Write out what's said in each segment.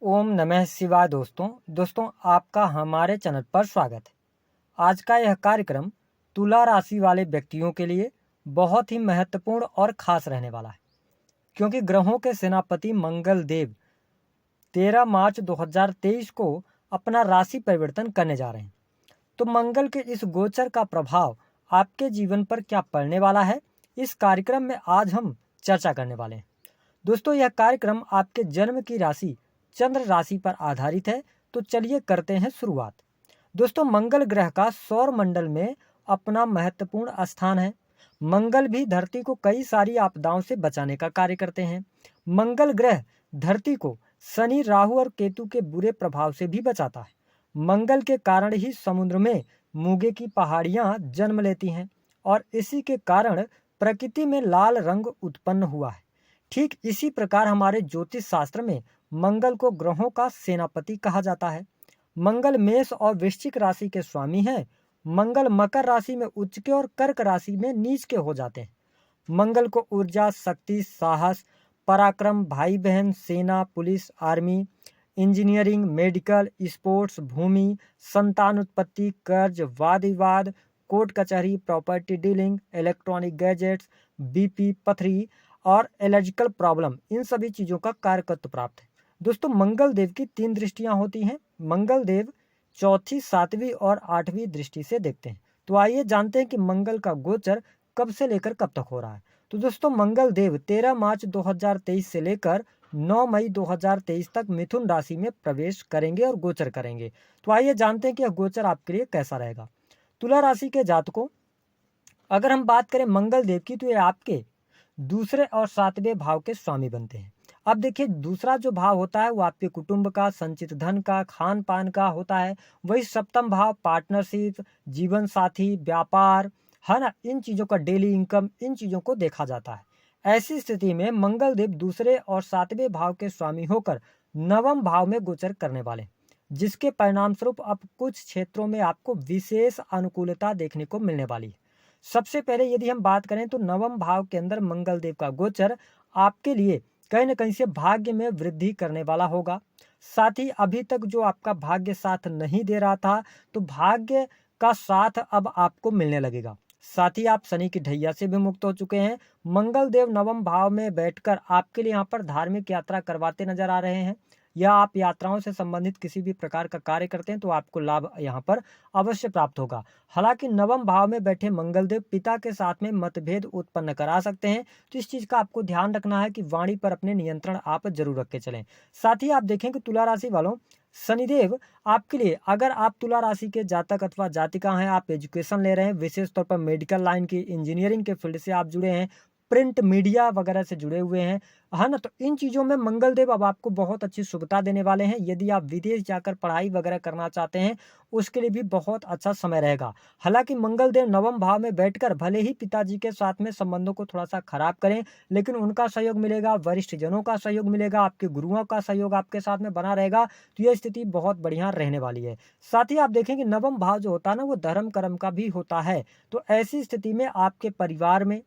ओम नमः शिवाय। दोस्तों आपका हमारे चैनल पर स्वागत है। आज का यह कार्यक्रम तुला राशि वाले व्यक्तियों के लिए बहुत ही महत्वपूर्ण और खास रहने वाला है, क्योंकि ग्रहों के सेनापति मंगल देव 13 मार्च 2023 को अपना राशि परिवर्तन करने जा रहे हैं। तो मंगल के इस गोचर का प्रभाव आपके जीवन पर क्या पड़ने वाला है, इस कार्यक्रम में आज हम चर्चा करने वाले हैं। दोस्तों, यह कार्यक्रम आपके जन्म की राशि चंद्र राशि पर आधारित है। तो चलिए करते हैं शुरुआत। दोस्तों, मंगल ग्रह का सौर मंडल में अपना महत्वपूर्ण स्थान है। मंगल भी धरती को कई सारी आपदाओं से बचाने का कार्य करते हैं। मंगल ग्रह धरती को शनि, राहु और केतु के बुरे प्रभाव से भी बचाता है। मंगल के कारण ही समुद्र में मूंगे की पहाड़ियां जन्म लेती हैं और इसी के कारण प्रकृति में लाल रंग उत्पन्न हुआ है। ठीक इसी प्रकार हमारे ज्योतिष शास्त्र में मंगल को ग्रहों का सेनापति कहा जाता है। मंगल मेष और वृश्चिक राशि के स्वामी हैं। मंगल मकर राशि में उच्च के और कर्क राशि में नीच के हो जाते हैं। मंगल को ऊर्जा, शक्ति, साहस, पराक्रम, भाई बहन, सेना, police, army, engineering, medical, sports, भूमि, संतान उत्पत्ति, कर्ज, वाद विवाद, कोर्ट कचहरी, property dealing, electronic gadgets, BP, पथरी और एलर्जिकल प्रॉब्लम, इन सभी चीज़ों का कारकत्व प्राप्त है। दोस्तों, मंगल देव की 3 दृष्टियां होती हैं। मंगल देव चौथी, 7वीं और 8वीं दृष्टि से देखते हैं। तो आइए जानते हैं कि मंगल का गोचर कब से लेकर कब तक हो रहा है। तो दोस्तों, मंगल देव 13 मार्च 2023 से लेकर 9 मई 2023 तक मिथुन राशि में प्रवेश करेंगे और गोचर करेंगे। तो आइए जानते हैं कि यह गोचर आपके लिए कैसा रहेगा। तुला राशि के जातकों, अगर हम बात करें मंगल देव की, तो ये आपके दूसरे और 7वें भाव के स्वामी बनते हैं। अब देखिए, दूसरा जो भाव होता है वो आपके कुटुंब का, संचित धन का, खान पान का होता है। वही सप्तम भाव पार्टनरशिप, जीवन साथी, व्यापार, है ना, इन चीज़ों का, डेली इनकम, इन चीज़ों को देखा जाता है। ऐसी स्थिति में मंगल देव दूसरे और 7वें भाव के स्वामी होकर 9वें भाव में गोचर करने वाले, जिसके परिणाम स्वरूप अब कुछ क्षेत्रों में आपको विशेष अनुकूलता देखने को मिलने वाली है। सबसे पहले यदि हम बात करें तो 9वें भाव के अंदर मंगल देव का गोचर आपके लिए कहीं न कहीं से भाग्य में वृद्धि करने वाला होगा। साथ ही अभी तक जो आपका भाग्य साथ नहीं दे रहा था, तो भाग्य का साथ अब आपको मिलने लगेगा। साथ ही आप शनि की ढैया से भी मुक्त हो चुके हैं। मंगल देव 9वें भाव में बैठकर आपके लिए यहाँ पर धार्मिक यात्रा करवाते नजर आ रहे हैं, या आप यात्राओं से संबंधित किसी भी प्रकार का कार्य करते हैं तो आपको लाभ यहाँ पर अवश्य प्राप्त होगा। हालांकि 9वें भाव में बैठे मंगलदेव पिता के साथ में मतभेद उत्पन्न करा सकते हैं, तो इस चीज का आपको ध्यान रखना है कि वाणी पर अपने नियंत्रण आप जरूर रख के चलें। साथ ही आप देखें कि तुला राशि वालों, शनिदेव आपके लिए, अगर आप तुला राशि के जातक अथवा जातिका हैं, आप एजुकेशन ले रहे हैं, विशेष तौर पर मेडिकल लाइन की, इंजीनियरिंग के फील्ड से आप जुड़े हैं, प्रिंट मीडिया वगैरह से जुड़े हुए हैं, है ना, तो इन चीज़ों में मंगल देव अब आपको बहुत अच्छी शुभता देने वाले हैं। यदि आप विदेश जाकर पढ़ाई वगैरह करना चाहते हैं, उसके लिए भी बहुत अच्छा समय रहेगा। हालांकि मंगल देव 9वें भाव में बैठकर भले ही पिताजी के साथ में संबंधों को थोड़ा सा खराब करें, लेकिन उनका सहयोग मिलेगा, वरिष्ठ जनों का सहयोग मिलेगा, आपके गुरुओं का सहयोग आपके साथ में बना रहेगा। तो यह स्थिति बहुत बढ़िया रहने वाली है। साथ ही आप देखें कि 9वें भाव जो होता है ना, वो धर्म कर्म का भी होता है। तो ऐसी स्थिति में आपके परिवार में,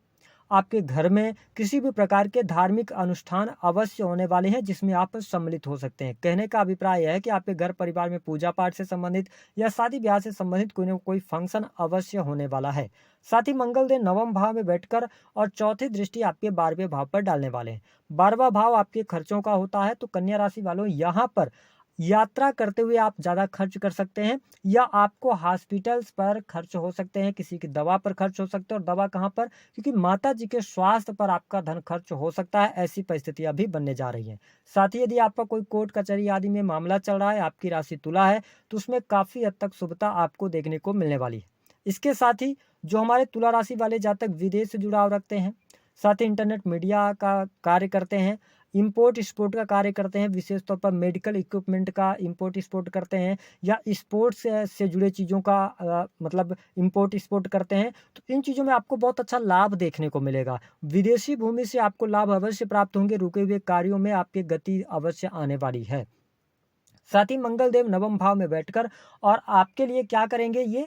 आपके घर में किसी भी प्रकार के धार्मिक अनुष्ठान अवश्य होने वाले हैं, जिसमें आप सम्मिलित हो सकते हैं। कहने का अभिप्राय यह है कि आपके घर परिवार में पूजा पाठ से संबंधित या शादी ब्याह से संबंधित कोई न कोई फंक्शन अवश्य होने वाला है। साथ ही मंगल देव 9वें भाव में बैठकर और चौथी दृष्टि आपके 12वें भाव पर डालने वाले हैं। 12वां भाव आपके खर्चों का होता है। तो कन्या राशि वालों, यहाँ पर यात्रा करते हुए आप ज़्यादा खर्च कर सकते हैं, या आपको हॉस्पिटल्स पर खर्च हो सकते हैं, किसी की दवा पर खर्च हो सकते हैं। और दवा कहाँ पर? क्योंकि माता जी के स्वास्थ्य पर आपका धन खर्च हो सकता है। ऐसी परिस्थितियां भी बनने जा रही हैं। साथ ही यदि आपका कोई कोर्ट कचहरी आदि में मामला चल रहा है, आपकी राशि तुला है, तो उसमें काफ़ी हद तक शुभता आपको देखने को मिलने वाली है। इसके साथ ही जो हमारे तुला राशि वाले जातक विदेश से जुड़ाव रखते हैं, साथ ही इंटरनेट मीडिया का कार्य करते हैं, इंपोर्ट एक्सपोर्ट का कार्य करते हैं, विशेष तौर पर मेडिकल इक्विपमेंट का इंपोर्ट एक्सपोर्ट करते हैं, या स्पोर्ट्स से जुड़े चीज़ों का मतलब इंपोर्ट एक्सपोर्ट करते हैं, तो इन चीज़ों में आपको बहुत अच्छा लाभ देखने को मिलेगा। विदेशी भूमि से आपको लाभ अवश्य प्राप्त होंगे। रुके हुए कार्यों में आपकी गति अवश्य आने वाली है। साथ ही मंगल देव 9वें भाव में बैठकर और आपके लिए क्या करेंगे, ये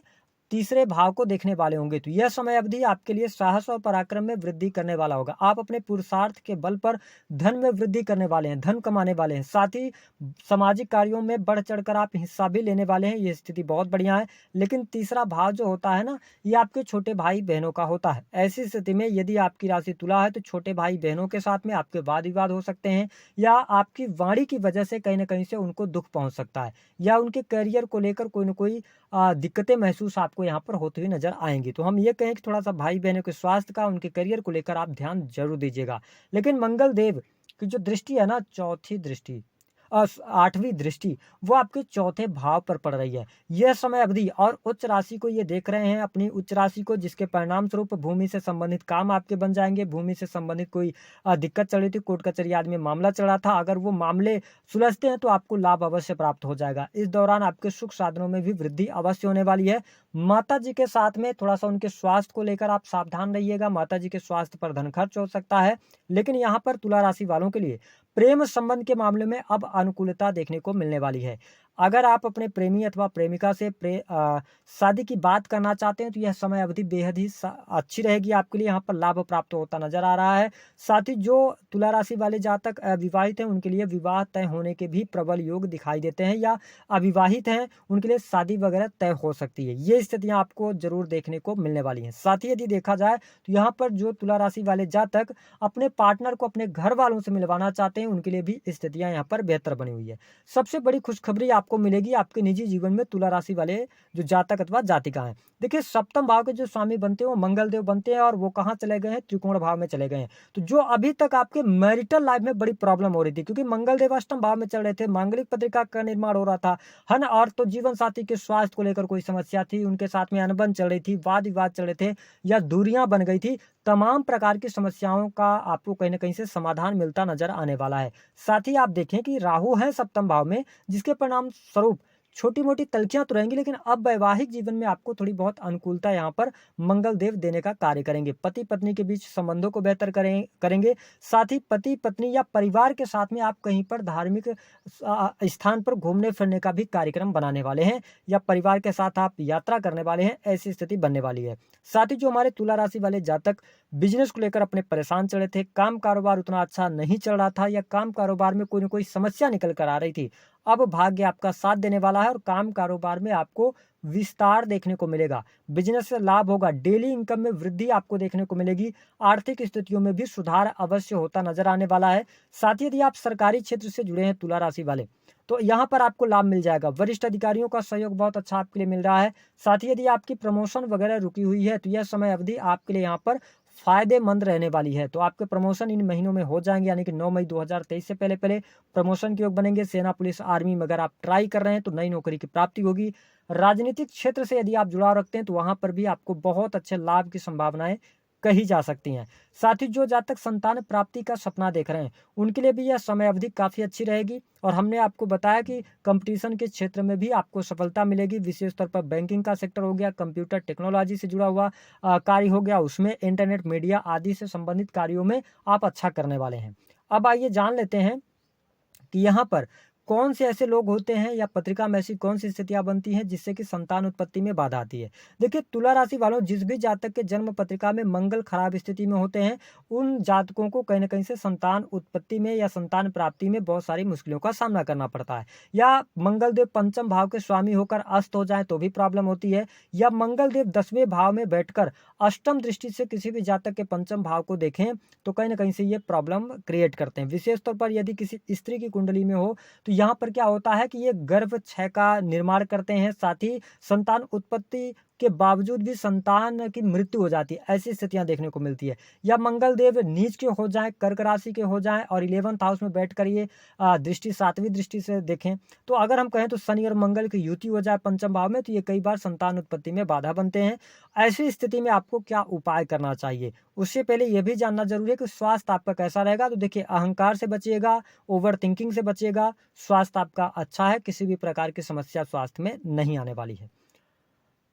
तीसरे भाव को देखने वाले होंगे। तो यह समय अवधि आपके लिए साहस और पराक्रम में वृद्धि करने वाला होगा। आप अपने पुरुषार्थ के बल पर धन में वृद्धि करने वाले हैं, धन कमाने वाले हैं। साथ ही सामाजिक कार्यों में बढ़ चढ़कर आप हिस्सा भी लेने वाले हैं। ये स्थिति बहुत बढ़िया है। लेकिन तीसरा भाव जो होता है ना, ये आपके छोटे भाई बहनों का होता है। ऐसी स्थिति में यदि आपकी राशि तुला है तो छोटे भाई बहनों के साथ में आपके वाद विवाद हो सकते हैं, या आपकी वाणी की वजह से कहीं ना कहीं से उनको दुख पहुंच सकता है, या उनके करियर को लेकर कोई ना कोई दिक्कतें महसूस आपको यहाँ पर होती हुई नजर आएंगी। तो हम ये कहें कि थोड़ा सा भाई बहनों के स्वास्थ्य का, उनके करियर को लेकर आप ध्यान जरूर दीजिएगा। लेकिन मंगल देव की जो दृष्टि है ना, चौथी दृष्टि, आठवीं दृष्टि, वो आपके चौथे भाव पर पड़ रही है। यह समय अवधि और उच्च राशि को ये देख रहे हैं, अपनी उच्च राशि को, जिसके परिणाम स्वरूप भूमि से संबंधित काम आपके बन जाएंगे। भूमि से संबंधित कोई दिक्कत चल रही थी, कोर्ट कचहरी आदि में मामला चल रहा था, अगर वो मामले सुलझते हैं तो आपको लाभ अवश्य प्राप्त हो जाएगा। इस दौरान आपके सुख साधनों में भी वृद्धि अवश्य होने वाली है। माता जी के साथ में थोड़ा सा उनके स्वास्थ्य को लेकर आप सावधान रहिएगा। माता जी के स्वास्थ्य पर धन खर्च हो सकता है। लेकिन यहाँ पर तुला राशि वालों के लिए प्रेम संबंध के मामले में अब अनुकूलता देखने को मिलने वाली है। अगर आप अपने प्रेमी अथवा प्रेमिका से शादी की बात करना चाहते हैं तो यह समय अवधि बेहद ही अच्छी रहेगी आपके लिए। यहाँ पर लाभ प्राप्त होता नजर आ रहा है। साथ ही जो तुला राशि वाले जातक अविवाहित हैं उनके लिए विवाह तय होने के भी प्रबल योग दिखाई देते हैं, या अविवाहित हैं उनके लिए शादी वगैरह तय हो सकती है। ये स्थितियां आपको जरूर देखने को मिलने वाली हैं। साथ ही यदि देखा जाए तो यहाँ पर जो तुला राशि वाले जातक अपने पार्टनर को अपने घर वालों से मिलवाना चाहते हैं उनके लिए भी स्थितियां यहाँ पर बेहतर बनी हुई है। सबसे बड़ी खुशखबरी आपको मिलेगी आपके निजी जीवन में तुला राशि वाले जो जातक अथवा जातिका हैं। देखिए, सप्तम भाव के जो स्वामी बनते हैं वो मंगल देव बनते हैं, और वो कहाँ चले गए हैं, त्रिकोण भाव में चले गए हैं। तो जो अभी तक आपके मैरिटल लाइफ में बड़ी प्रॉब्लम हो रही थी, क्योंकि मंगल देव अष्टम भाव में चल रहे थे, मांगलिक पत्रिका का निर्माण हो रहा था, है ना, और तो जीवन साथी के स्वास्थ्य को लेकर कोई समस्या थी, उनके साथ में अनबन चल रही थी, वाद विवाद चल रहे थे, या दूरियां बन गई थी, तमाम प्रकार की समस्याओं का आपको कहीं ना कहीं से समाधान मिलता नजर आने वाला है। साथ ही आप देखें कि राहु है सप्तम भाव में, जिसके परिणाम स्वरूप छोटी मोटी तलखियां तो रहेंगी, लेकिन अब वैवाहिक जीवन में आपको थोड़ी बहुत अनुकूलता यहाँ पर मंगल देव देने का कार्य करेंगे। पति पत्नी के बीच संबंधों को बेहतर करेंगे। साथ ही पति पत्नी या परिवार के साथ में आप कहीं पर धार्मिक स्थान पर घूमने फिरने का भी कार्यक्रम बनाने वाले हैं, या परिवार के साथ आप यात्रा करने वाले हैं, ऐसी स्थिति बनने वाली है। साथ ही जो हमारे तुला राशि वाले जातक बिजनेस को लेकर अपने परेशान चल रहे थे, काम कारोबार उतना अच्छा नहीं चल रहा था, या काम कारोबार में कोई ना कोई समस्या निकल कर आ रही थी, अब भाग्य आपका साथ देने वाला है और काम कारोबार में आपको विस्तार देखने को मिलेगा। बिजनेस से लाभ होगा, डेली इनकम में वृद्धि आपको देखने को मिलेगी। आर्थिक स्थितियों में भी सुधार अवश्य होता नजर आने वाला है। साथ ही यदि आप सरकारी क्षेत्र से जुड़े हैं तुला राशि वाले, तो यहाँ पर आपको लाभ मिल जाएगा। वरिष्ठ अधिकारियों का सहयोग बहुत अच्छा आपके लिए मिल रहा है। साथ ही यदि आपकी प्रमोशन वगैरह रुकी हुई है तो यह समय अवधि आपके लिए यहाँ पर फायदेमंद रहने वाली है। तो आपके प्रमोशन इन महीनों में हो जाएंगे, यानी कि 9 मई 2023 से पहले पहले प्रमोशन के योग बनेंगे। सेना, पुलिस, आर्मी में अगर आप ट्राई कर रहे हैं तो नई नौकरी की प्राप्ति होगी। राजनीतिक क्षेत्र से यदि आप जुड़ाव रखते हैं तो वहां पर भी आपको बहुत अच्छे लाभ की संभावनाएं कही जा सकती हैं। साथ ही जो जातक संतान प्राप्ति का सपना देख रहे हैं उनके लिए भी यह समय अवधि काफी अच्छी रहेगी। और हमने आपको बताया कि कंपटीशन के क्षेत्र में भी आपको सफलता मिलेगी। विशेष तौर पर बैंकिंग का सेक्टर हो गया, कंप्यूटर टेक्नोलॉजी से जुड़ा हुआ कार्य हो गया, उसमें इंटरनेट मीडिया आदि से संबंधित कार्यों में आप अच्छा करने वाले हैं। अब आइए जान लेते हैं कि यहाँ पर कौन से ऐसे लोग होते हैं या पत्रिका में ऐसी कौन सी स्थितियां बनती हैं जिससे कि संतान उत्पत्ति में बाधा आती है। देखिए, तुला राशि वालों, जिस भी जातक के जन्म पत्रिका में मंगल खराब स्थिति में होते हैं उन जातकों को कहीं ना कहीं से संतान उत्पत्ति में या संतान प्राप्ति में बहुत सारी मुश्किलों का सामना करना पड़ता है। या मंगल देव पंचम भाव के स्वामी होकर अस्त हो जाए तो भी प्रॉब्लम होती है, या मंगल देव 10वें भाव में बैठकर अष्टम दृष्टि से किसी भी जातक के पंचम भाव को देखें तो कहीं ना कहीं से ये प्रॉब्लम क्रिएट करते हैं। विशेष तौर पर यदि किसी स्त्री की कुंडली में हो तो यहाँ पर क्या होता है कि ये गर्भ क्षय का निर्माण करते हैं। साथ ही संतान उत्पत्ति के बावजूद भी संतान की मृत्यु हो जाती है, ऐसी स्थितियां देखने को मिलती है। या मंगल देव नीच के हो जाएं, कर्क राशि के हो जाएं और 11th हाउस में बैठ कर ये दृष्टि 7वीं दृष्टि से देखें, तो अगर हम कहें तो शनि और मंगल की युति हो जाए पंचम भाव में तो ये कई बार संतान उत्पत्ति में बाधा बनते हैं। ऐसी स्थिति में आपको क्या उपाय करना चाहिए, उससे पहले यह भी जानना जरूरी है कि स्वास्थ्य आपका कैसा रहेगा। तो देखिए, अहंकार से बचिएगा, ओवर थिंकिंग से बचिएगा, स्वास्थ्य आपका अच्छा है, किसी भी प्रकार की समस्या स्वास्थ्य में नहीं आने वाली है।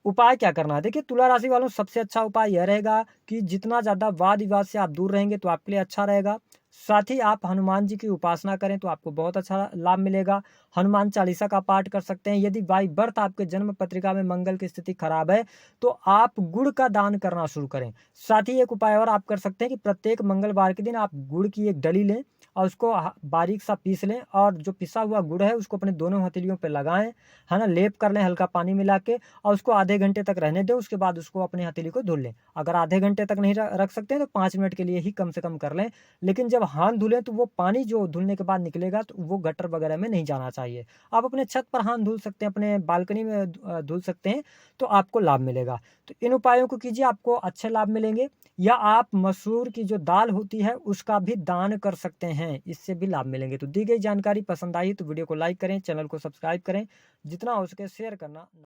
उपाय क्या करना है, देखिए तुला राशि वालों, सबसे अच्छा उपाय यह रहेगा कि जितना ज्यादा वाद विवाद से आप दूर रहेंगे तो आपके लिए अच्छा रहेगा। साथ ही आप हनुमान जी की उपासना करें तो आपको बहुत अच्छा लाभ मिलेगा। हनुमान चालीसा का पाठ कर सकते हैं। यदि बाई बर्थ आपके जन्म पत्रिका में मंगल की स्थिति खराब है तो आप गुड़ का दान करना शुरू करें। साथ ही एक उपाय और आप कर सकते हैं कि प्रत्येक मंगलवार के दिन आप गुड़ की एक डली लें और उसको बारीक सा पीस लें और जो पिसा हुआ गुड़ है उसको अपने दोनों हथेलियों पर लगाएं, है ना, लेप कर लें हल्का पानी मिला के और उसको आधे घंटे तक रहने दें। उसके बाद उसको अपनी हथेली को धुल लें। अगर आधे घंटे तक नहीं रख सकते हैं तो 5 मिनट के लिए ही कम से कम कर लें। लेकिन जब हाथ धुलें तो वो पानी जो धुलने के बाद निकलेगा तो वो गटर वगैरह में नहीं जाना चाहिए। आप अपने छत पर हाथ धुल सकते हैं, अपने बालकनी में धुल सकते हैं, तो आपको लाभ मिलेगा। तो इन उपायों को कीजिए, आपको अच्छे लाभ मिलेंगे। या आप मसूर की जो दाल होती है उसका भी दान कर सकते हैं, इससे भी लाभ मिलेंगे। तो दी गई जानकारी पसंद आई तो वीडियो को लाइक करें, चैनल को सब्सक्राइब करें, जितना हो सके शेयर करना।